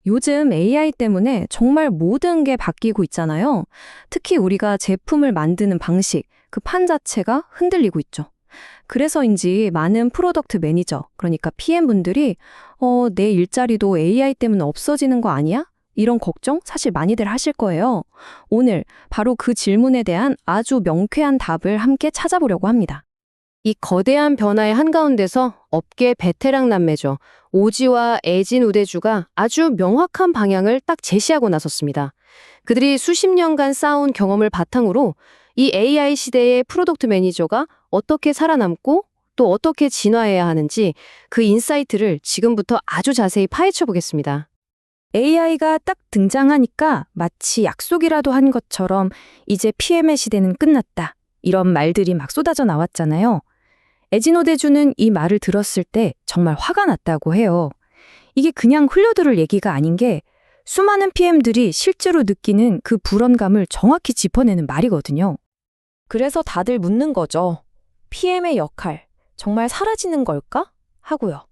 요즘 AI 때문에 정말 모든 게 바뀌고 있잖아요. 특히 우리가 제품을 만드는 방식, 그 판 자체가 흔들리고 있죠. 그래서인지 많은 프로덕트 매니저, 그러니까 PM분들이 내 일자리도 AI 때문에 없어지는 거 아니야? 이런 걱정 사실 많이들 하실 거예요. 오늘 바로 그 질문에 대한 아주 명쾌한 답을 함께 찾아보려고 합니다. 이 거대한 변화의 한가운데서 업계 베테랑 남매죠. 오지와 에진 우대주가 아주 명확한 방향을 딱 제시하고 나섰습니다. 그들이 수십 년간 쌓아온 경험을 바탕으로 이 AI 시대의 프로덕트 매니저가 어떻게 살아남고 또 어떻게 진화해야 하는지 그 인사이트를 지금부터 아주 자세히 파헤쳐 보겠습니다. AI가 딱 등장하니까 마치 약속이라도 한 것처럼 이제 PM의 시대는 끝났다. 이런 말들이 막 쏟아져 나왔잖아요. 에지노대주는 이 말을 들었을 때 정말 화가 났다고 해요. 이게 그냥 흘려들을 얘기가 아닌 게 수많은 PM들이 실제로 느끼는 그 불안감을 정확히 짚어내는 말이거든요. 그래서 다들 묻는 거죠. PM의 역할, 정말 사라지는 걸까? 하고요.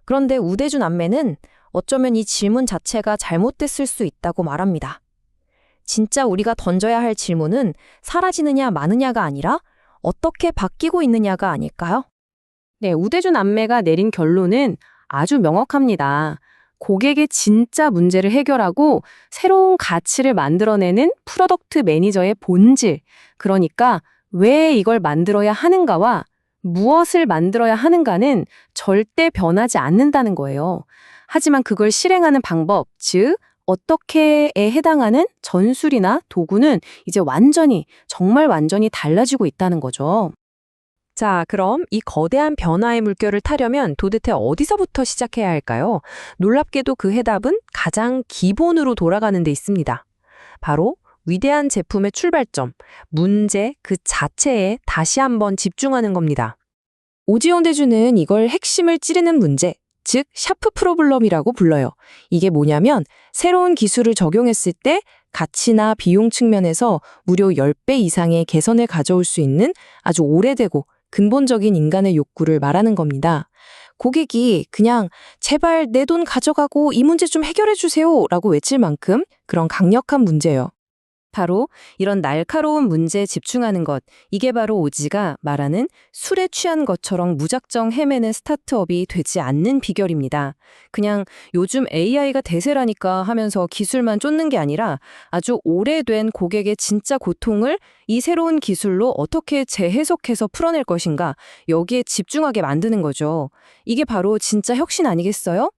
그런데 우대주 남매는 어쩌면 이 질문 자체가 잘못됐을 수 있다고 말합니다. 진짜 우리가 던져야 할 질문은 사라지느냐 마느냐가 아니라 어떻게 바뀌고 있느냐가 아닐까요? 네, 우대주 남매가 내린 결론은 아주 명확합니다. 고객의 진짜 문제를 해결하고 새로운 가치를 만들어내는 프로덕트 매니저의 본질, 그러니까 왜 이걸 만들어야 하는가와 무엇을 만들어야 하는가는 절대 변하지 않는다는 거예요. 하지만 그걸 실행하는 방법, 즉 어떻게에 해당하는 전술이나 도구는 이제 정말 완전히 달라지고 있다는 거죠. 자, 그럼 이 거대한 변화의 물결을 타려면 도대체 어디서부터 시작해야 할까요? 놀랍게도 그 해답은 가장 기본으로 돌아가는 데 있습니다. 바로 위대한 제품의 출발점, 문제 그 자체에 다시 한번 집중하는 겁니다. 오지온 대주는 이걸 핵심을 찌르는 문제, 즉 샤프 프로블럼이라고 불러요. 이게 뭐냐면 새로운 기술을 적용했을 때 가치나 비용 측면에서 무려 10배 이상의 개선을 가져올 수 있는 아주 오래되고 근본적인 인간의 욕구를 말하는 겁니다. 고객이 그냥 제발 내 돈 가져가고 이 문제 좀 해결해 주세요 라고 외칠 만큼 그런 강력한 문제예요. 바로 이런 날카로운 문제에 집중하는 것, 이게 바로 오지가 말하는 술에 취한 것처럼 무작정 헤매는 스타트업이 되지 않는 비결입니다. 그냥 요즘 AI가 대세라니까 하면서 기술만 쫓는 게 아니라 아주 오래된 고객의 진짜 고통을 이 새로운 기술로 어떻게 재해석해서 풀어낼 것인가, 여기에 집중하게 만드는 거죠. 이게 바로 진짜 혁신 아니겠어요?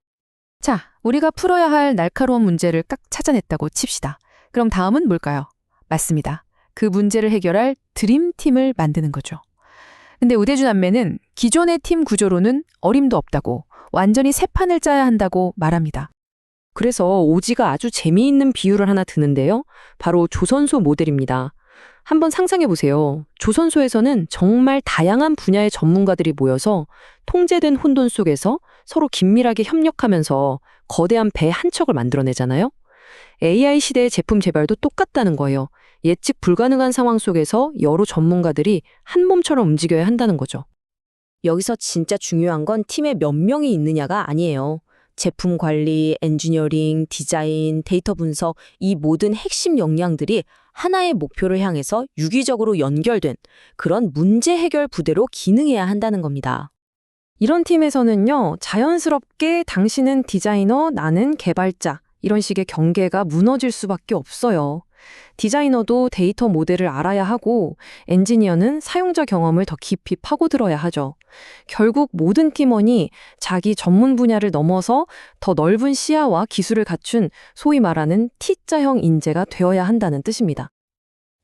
자, 우리가 풀어야 할 날카로운 문제를 딱 찾아냈다고 칩시다. 그럼 다음은 뭘까요? 맞습니다. 그 문제를 해결할 드림팀을 만드는 거죠. 근데 우대주 남매는 기존의 팀 구조로는 어림도 없다고, 완전히 새 판을 짜야 한다고 말합니다. 그래서 오지가 아주 재미있는 비유를 하나 드는데요. 바로 조선소 모델입니다. 한번 상상해 보세요. 조선소에서는 정말 다양한 분야의 전문가들이 모여서 통제된 혼돈 속에서 서로 긴밀하게 협력하면서 거대한 배 한 척을 만들어내잖아요. AI 시대의 제품 개발도 똑같다는 거예요. 예측 불가능한 상황 속에서 여러 전문가들이 한 몸처럼 움직여야 한다는 거죠. 여기서 진짜 중요한 건 팀에 몇 명이 있느냐가 아니에요. 제품 관리, 엔지니어링, 디자인, 데이터 분석, 이 모든 핵심 역량들이 하나의 목표를 향해서 유기적으로 연결된 그런 문제 해결 부대로 기능해야 한다는 겁니다. 이런 팀에서는요, 자연스럽게 당신은 디자이너, 나는 개발자, 이런 식의 경계가 무너질 수밖에 없어요. 디자이너도 데이터 모델을 알아야 하고 엔지니어는 사용자 경험을 더 깊이 파고들어야 하죠. 결국 모든 팀원이 자기 전문 분야를 넘어서 더 넓은 시야와 기술을 갖춘 소위 말하는 T자형 인재가 되어야 한다는 뜻입니다.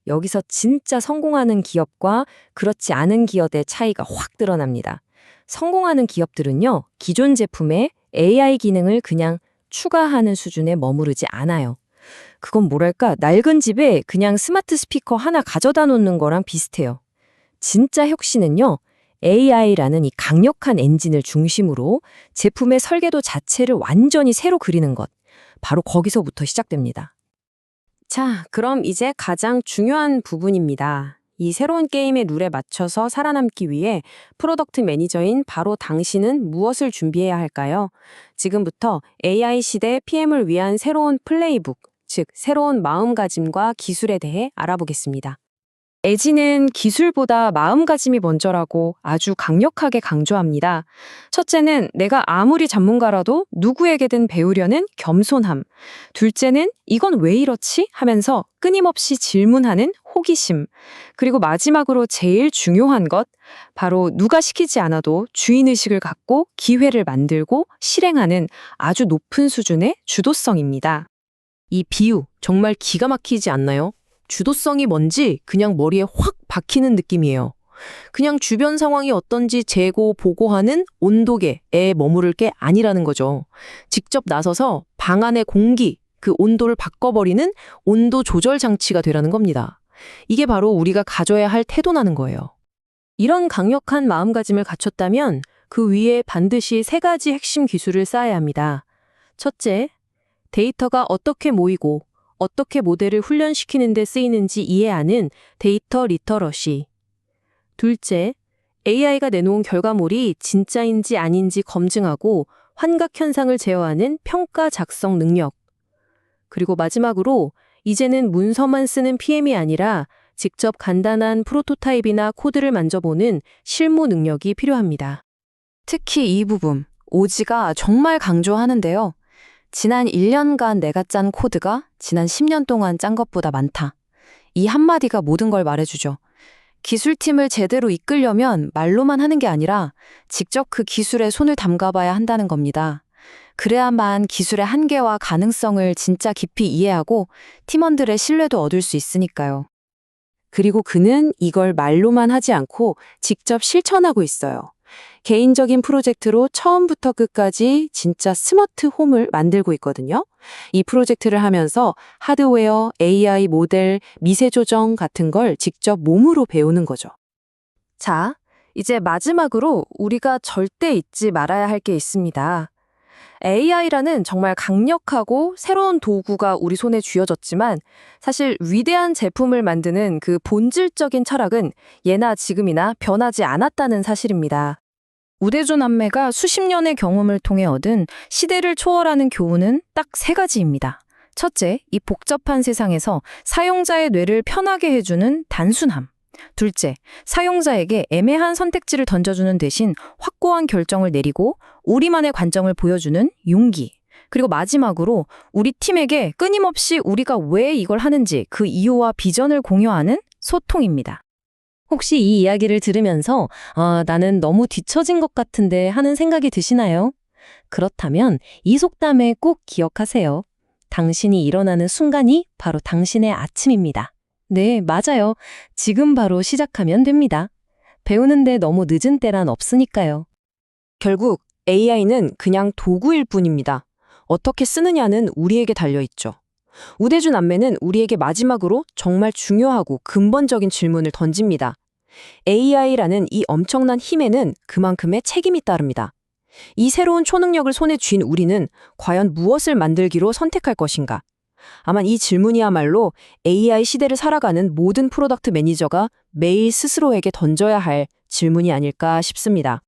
여기서 진짜 성공하는 기업과 그렇지 않은 기업의 차이가 확 드러납니다. 성공하는 기업들은요, 기존 제품에 AI 기능을 그냥 추가하는 수준에 머무르지 않아요. 그건 뭐랄까, 낡은 집에 그냥 스마트 스피커 하나 가져다 놓는 거랑 비슷해요. 진짜 혁신은요, AI라는 이 강력한 엔진을 중심으로 제품의 설계도 자체를 완전히 새로 그리는 것, 바로 거기서부터 시작됩니다. 자, 그럼 이제 가장 중요한 부분입니다. 이 새로운 게임의 룰에 맞춰서 살아남기 위해 프로덕트 매니저인 바로 당신은 무엇을 준비해야 할까요? 지금부터 AI 시대 PM을 위한 새로운 플레이북, 즉 새로운 마음가짐과 기술에 대해 알아보겠습니다. 에지는 기술보다 마음가짐이 먼저라고 아주 강력하게 강조합니다. 첫째는 내가 아무리 전문가라도 누구에게든 배우려는 겸손함. 둘째는 이건 왜 이렇지? 하면서 끊임없이 질문하는 호기심. 그리고 마지막으로 제일 중요한 것, 바로 누가 시키지 않아도 주인의식을 갖고 기회를 만들고 실행하는 아주 높은 수준의 주도성입니다. 이 비유 정말 기가 막히지 않나요? 주도성이 뭔지 그냥 머리에 확 박히는 느낌이에요. 그냥 주변 상황이 어떤지 재고 보고하는 온도계에 머무를 게 아니라는 거죠. 직접 나서서 방 안의 공기, 그 온도를 바꿔버리는 온도 조절 장치가 되라는 겁니다. 이게 바로 우리가 가져야 할 태도라는 거예요. 이런 강력한 마음가짐을 갖췄다면 그 위에 반드시 3가지 핵심 기술을 쌓아야 합니다. 첫째, 데이터가 어떻게 모이고 어떻게 모델을 훈련시키는 데 쓰이는지 이해하는 데이터 리터러시. 둘째, AI가 내놓은 결과물이 진짜인지 아닌지 검증하고 환각 현상을 제어하는 평가 작성 능력. 그리고 마지막으로 이제는 문서만 쓰는 PM이 아니라 직접 간단한 프로토타입이나 코드를 만져보는 실무 능력이 필요합니다. 특히 이 부분, 오지가 정말 강조하는데요. 지난 1년간 내가 짠 코드가 지난 10년 동안 짠 것보다 많다. 이 한마디가 모든 걸 말해주죠. 기술팀을 제대로 이끌려면 말로만 하는 게 아니라 직접 그 기술에 손을 담가봐야 한다는 겁니다. 그래야만 기술의 한계와 가능성을 진짜 깊이 이해하고 팀원들의 신뢰도 얻을 수 있으니까요. 그리고 그는 이걸 말로만 하지 않고 직접 실천하고 있어요. 개인적인 프로젝트로 처음부터 끝까지 진짜 스마트 홈을 만들고 있거든요. 이 프로젝트를 하면서 하드웨어, AI 모델, 미세 조정 같은 걸 직접 몸으로 배우는 거죠. 자, 이제 마지막으로 우리가 절대 잊지 말아야 할 게 있습니다. AI라는 정말 강력하고 새로운 도구가 우리 손에 쥐어졌지만 사실 위대한 제품을 만드는 그 본질적인 철학은 예나 지금이나 변하지 않았다는 사실입니다. 우대조 남매가 수십 년의 경험을 통해 얻은 시대를 초월하는 교훈은 딱 3가지입니다. 첫째, 이 복잡한 세상에서 사용자의 뇌를 편하게 해주는 단순함. 둘째, 사용자에게 애매한 선택지를 던져주는 대신 확고한 결정을 내리고 우리만의 관점을 보여주는 용기. 그리고 마지막으로 우리 팀에게 끊임없이 우리가 왜 이걸 하는지 그 이유와 비전을 공유하는 소통입니다. 혹시 이 이야기를 들으면서 나는 너무 뒤처진 것 같은데 하는 생각이 드시나요? 그렇다면 이 속담에 꼭 기억하세요. 당신이 일어나는 순간이 바로 당신의 아침입니다. 네, 맞아요. 지금 바로 시작하면 됩니다. 배우는데 너무 늦은 때란 없으니까요. 결국 AI는 그냥 도구일 뿐입니다. 어떻게 쓰느냐는 우리에게 달려있죠. 우대주 남매는 우리에게 마지막으로 정말 중요하고 근본적인 질문을 던집니다. AI라는 이 엄청난 힘에는 그만큼의 책임이 따릅니다. 이 새로운 초능력을 손에 쥔 우리는 과연 무엇을 만들기로 선택할 것인가? 아마 이 질문이야말로 AI 시대를 살아가는 모든 프로덕트 매니저가 매일 스스로에게 던져야 할 질문이 아닐까 싶습니다.